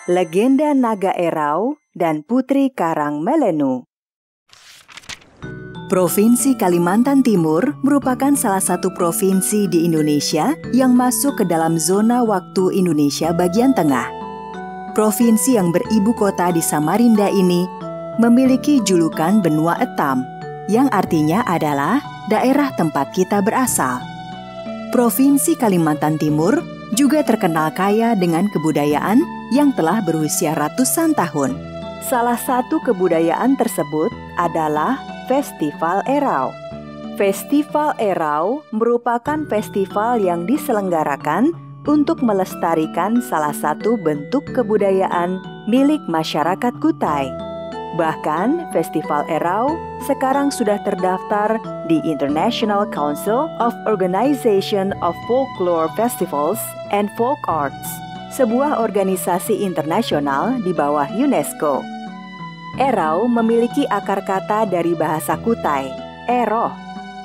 Legenda Naga Erau dan Putri Karang Melenu. Provinsi Kalimantan Timur merupakan salah satu provinsi di Indonesia yang masuk ke dalam zona waktu Indonesia bagian tengah. Provinsi yang beribu kota di Samarinda ini memiliki julukan Benua Etam, yang artinya adalah daerah tempat kita berasal. Provinsi Kalimantan Timur juga terkenal kaya dengan kebudayaan yang telah berusia ratusan tahun. Salah satu kebudayaan tersebut adalah Festival Erau. Festival Erau merupakan festival yang diselenggarakan untuk melestarikan salah satu bentuk kebudayaan milik masyarakat Kutai. Bahkan, Festival Erau sekarang sudah terdaftar di International Council of Organization of Folklore Festivals and Folk Arts, sebuah organisasi internasional di bawah UNESCO. Erau memiliki akar kata dari bahasa Kutai, eroh,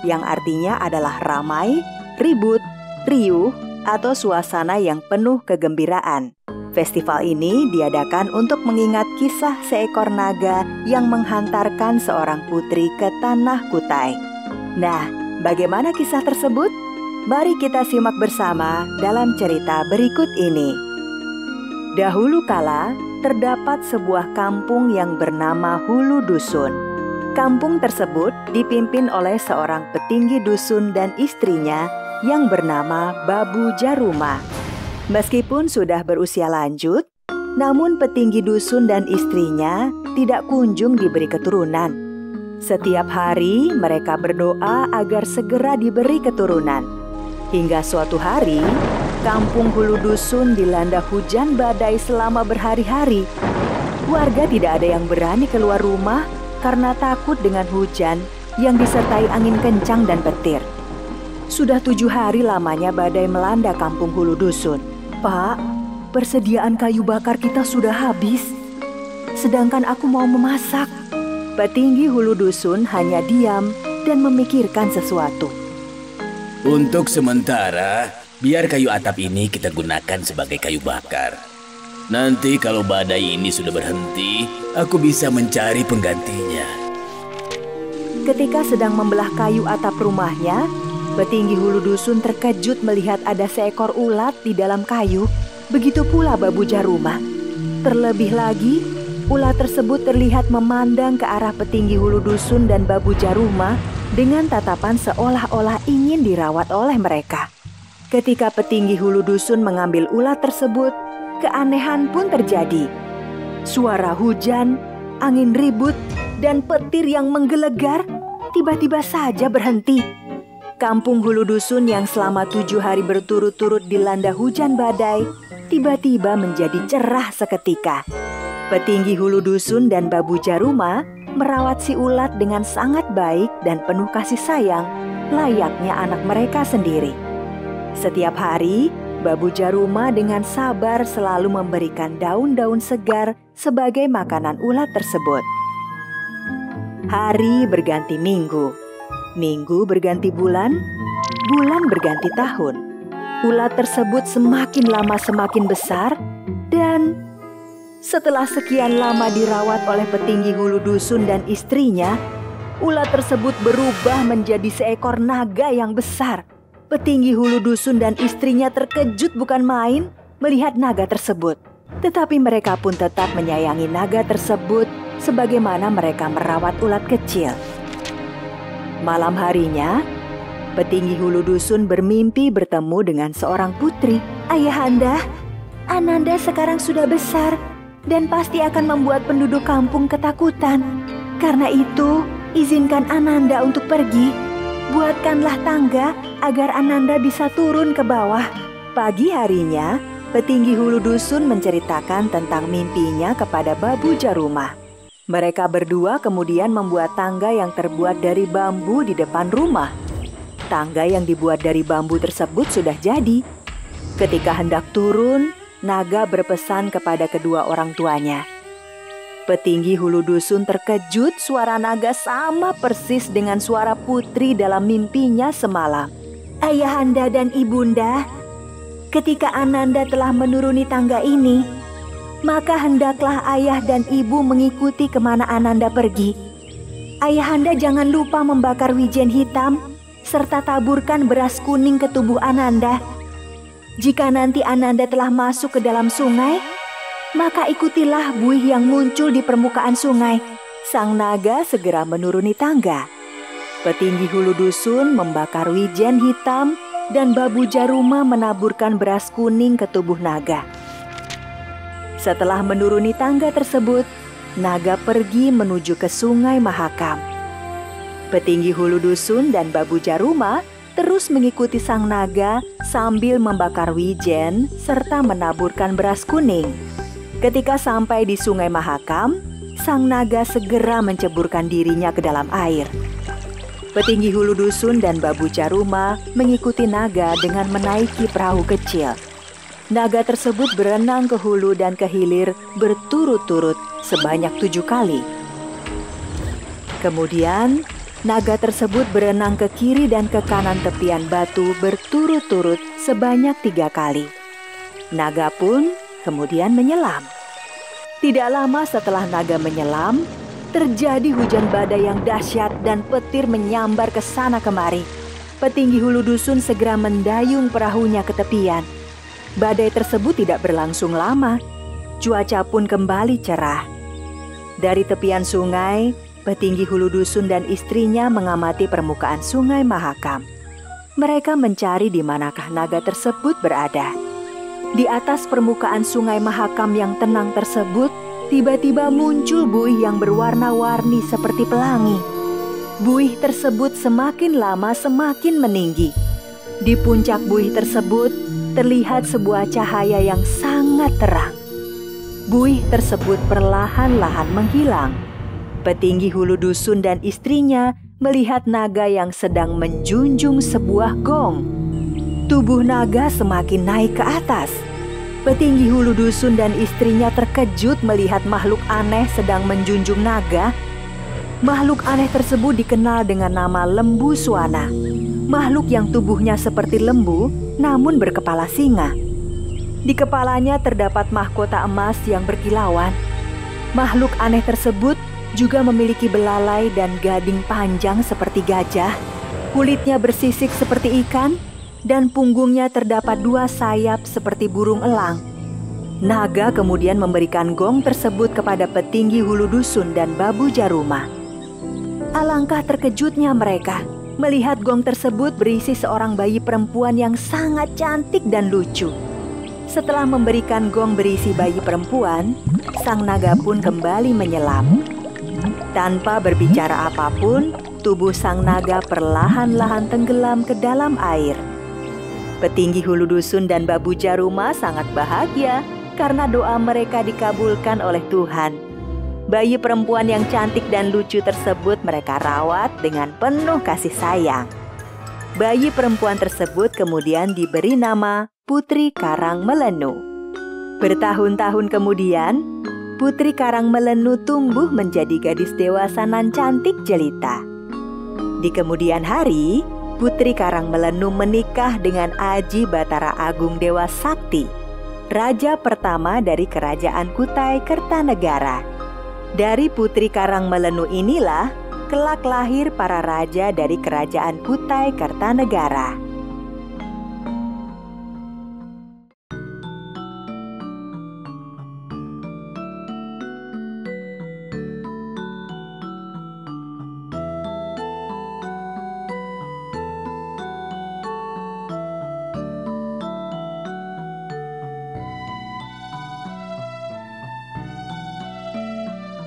yang artinya adalah ramai, ribut, riuh, atau suasana yang penuh kegembiraan. Festival ini diadakan untuk mengingat kisah seekor naga yang menghantarkan seorang putri ke tanah Kutai. Nah, bagaimana kisah tersebut? Mari kita simak bersama dalam cerita berikut ini. Dahulu kala, terdapat sebuah kampung yang bernama Hulu Dusun. Kampung tersebut dipimpin oleh seorang petinggi dusun dan istrinya yang bernama Babu Jaruma. Meskipun sudah berusia lanjut, namun petinggi dusun dan istrinya tidak kunjung diberi keturunan. Setiap hari mereka berdoa agar segera diberi keturunan. Hingga suatu hari, kampung Hulu Dusun dilanda hujan badai selama berhari-hari. Warga tidak ada yang berani keluar rumah karena takut dengan hujan yang disertai angin kencang dan petir. Sudah 7 hari lamanya badai melanda kampung Hulu Dusun. Pak, persediaan kayu bakar kita sudah habis. Sedangkan aku mau memasak. Petinggi Hulu Dusun hanya diam dan memikirkan sesuatu. Untuk sementara, biar kayu atap ini kita gunakan sebagai kayu bakar. Nanti kalau badai ini sudah berhenti, aku bisa mencari penggantinya. Ketika sedang membelah kayu atap rumahnya, petinggi Hulu Dusun terkejut melihat ada seekor ulat di dalam kayu, begitu pula Babu Jaruma. Terlebih lagi, ulat tersebut terlihat memandang ke arah petinggi Hulu Dusun dan Babu Jaruma dengan tatapan seolah-olah ingin dirawat oleh mereka. Ketika petinggi Hulu Dusun mengambil ulat tersebut, keanehan pun terjadi. Suara hujan, angin ribut, dan petir yang menggelegar tiba-tiba saja berhenti. Kampung Hulu Dusun yang selama 7 hari berturut-turut dilanda hujan badai, tiba-tiba menjadi cerah seketika. Petinggi Hulu Dusun dan Babu Jaruma merawat si ulat dengan sangat baik dan penuh kasih sayang, layaknya anak mereka sendiri. Setiap hari, Babu Jaruma dengan sabar selalu memberikan daun-daun segar sebagai makanan ulat tersebut. Hari berganti minggu. Minggu berganti bulan, bulan berganti tahun. Ulat tersebut semakin lama semakin besar, dan setelah sekian lama dirawat oleh petinggi Hulu Dusun dan istrinya, ulat tersebut berubah menjadi seekor naga yang besar. Petinggi Hulu Dusun dan istrinya terkejut bukan main melihat naga tersebut. Tetapi mereka pun tetap menyayangi naga tersebut sebagaimana mereka merawat ulat kecil. Malam harinya, petinggi Hulu Dusun bermimpi bertemu dengan seorang putri. Ayahanda, Ananda sekarang sudah besar dan pasti akan membuat penduduk kampung ketakutan. Karena itu, izinkan Ananda untuk pergi. Buatkanlah tangga agar Ananda bisa turun ke bawah. Pagi harinya, petinggi Hulu Dusun menceritakan tentang mimpinya kepada Babu Jaruma. Mereka berdua kemudian membuat tangga yang terbuat dari bambu di depan rumah. Tangga yang dibuat dari bambu tersebut sudah jadi. Ketika hendak turun, naga berpesan kepada kedua orang tuanya. Petinggi Hulu Dusun terkejut suara naga sama persis dengan suara putri dalam mimpinya semalam. Ayahanda dan ibunda, ketika Ananda telah menuruni tangga ini, maka hendaklah ayah dan ibu mengikuti kemana Ananda pergi. Ayahanda jangan lupa membakar wijen hitam, serta taburkan beras kuning ke tubuh Ananda. Jika nanti Ananda telah masuk ke dalam sungai, maka ikutilah buih yang muncul di permukaan sungai. Sang naga segera menuruni tangga. Petinggi hulu dusun membakar wijen hitam dan Babu Jaruma menaburkan beras kuning ke tubuh naga. Setelah menuruni tangga tersebut, naga pergi menuju ke Sungai Mahakam. Petinggi hulu dusun dan Babu Jaruma terus mengikuti sang naga sambil membakar wijen serta menaburkan beras kuning. Ketika sampai di Sungai Mahakam, sang naga segera menceburkan dirinya ke dalam air. Petinggi hulu dusun dan Babu Jaruma mengikuti naga dengan menaiki perahu kecil. Naga tersebut berenang ke hulu dan ke hilir berturut-turut sebanyak 7 kali. Kemudian, naga tersebut berenang ke kiri dan ke kanan tepian batu berturut-turut sebanyak 3 kali. Naga pun kemudian menyelam. Tidak lama setelah naga menyelam, terjadi hujan badai yang dahsyat dan petir menyambar ke sana kemari. Petinggi hulu dusun segera mendayung perahunya ke tepian. Badai tersebut tidak berlangsung lama. Cuaca pun kembali cerah. Dari tepian sungai, petinggi hulu dusun dan istrinya mengamati permukaan Sungai Mahakam. Mereka mencari di manakah naga tersebut berada. Di atas permukaan Sungai Mahakam yang tenang tersebut, tiba-tiba muncul buih yang berwarna-warni seperti pelangi. Buih tersebut semakin lama semakin meninggi. Di puncak buih tersebut, terlihat sebuah cahaya yang sangat terang. Buih tersebut perlahan-lahan menghilang. Petinggi hulu dusun dan istrinya melihat naga yang sedang menjunjung sebuah gong. Tubuh naga semakin naik ke atas. Petinggi hulu dusun dan istrinya terkejut melihat makhluk aneh sedang menjunjung naga. Makhluk aneh tersebut dikenal dengan nama Lembu Swana. Makhluk yang tubuhnya seperti lembu namun berkepala singa. Di kepalanya terdapat mahkota emas yang berkilauan. Makhluk aneh tersebut juga memiliki belalai dan gading panjang seperti gajah. Kulitnya bersisik seperti ikan dan punggungnya terdapat 2 sayap seperti burung elang. Naga kemudian memberikan gong tersebut kepada petinggi hulu dusun dan Babu Jaruma. Alangkah terkejutnya mereka melihat gong tersebut berisi seorang bayi perempuan yang sangat cantik dan lucu. Setelah memberikan gong berisi bayi perempuan, sang naga pun kembali menyelam. Tanpa berbicara apapun, tubuh sang naga perlahan-lahan tenggelam ke dalam air. Petinggi hulu dusun dan Babu Jaruma sangat bahagia karena doa mereka dikabulkan oleh Tuhan. Bayi perempuan yang cantik dan lucu tersebut mereka rawat dengan penuh kasih sayang. Bayi perempuan tersebut kemudian diberi nama Putri Karang Melenu. Bertahun-tahun kemudian, Putri Karang Melenu tumbuh menjadi gadis dewasa nan cantik jelita. Di kemudian hari, Putri Karang Melenu menikah dengan Aji Batara Agung Dewa Sakti, raja pertama dari Kerajaan Kutai Kertanegara. Dari Putri Karang Melenu inilah kelak lahir para raja dari Kerajaan Kutai Kertanegara.